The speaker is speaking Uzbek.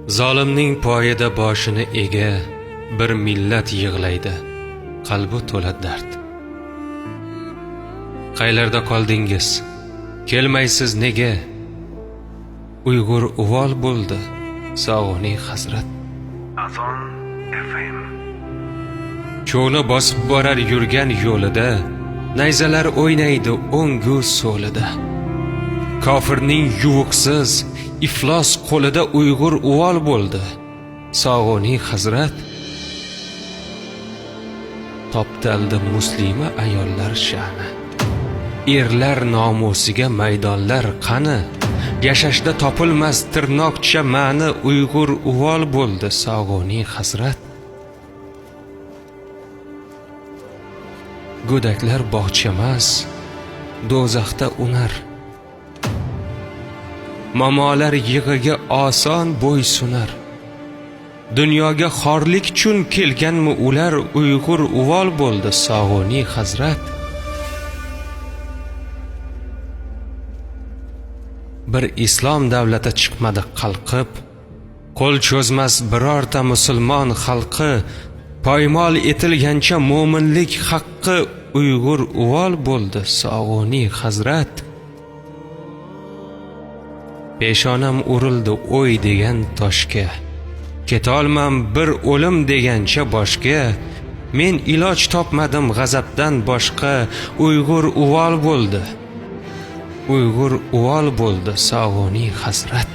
Zolimning poyida boshini ega bir millat yig'laydi, qalbi to'la dard. Qaylarda qoldingiz? Kelmaysiz nega? Uyg'ur uvol bo'ldi, sog'oning hazrat. Azon FM. Cho'li bosib borar yurgan yo'lida, nayzalar o'ynaydi o'ngu so'lida. Kofirning yuvuqsiz iflos qo'lida Uyg'ur uvol bo'ldi, sog'oning hazrat. Toptaldi muslima ayollar sha'ni, erlar nomusiga maydonlar qani. Yashashda topilmas tirnoqcha ma'ni, Uyg'ur uvol bo'ldi, sog'oning hazrat. Go'daklar bog'chamas, do'zaxda unar. Mamolar yig'iga oson bo'ysunar. Dunyoga xorlik uchun kelganmi ular, Uyg'ur uvol bo'ldi, sog'oning hazrat. Bir islom davlati chiqmadi qalqib, qo'l cho'zmas birorta musulmon xalqi. Poymol etilgancha mo'minlik haqqi, Uyg'ur uvol bo'ldi, sog'oning hazrat. Peshonam urildi o'y degan toshga, ketolmam bir o'lim degancha boshga. Men iloj topmadim g'azabdan boshqa, Uyg'ur uvol bo'ldi, Uyg'ur uvol bo'ldi, sog'oning hazrat.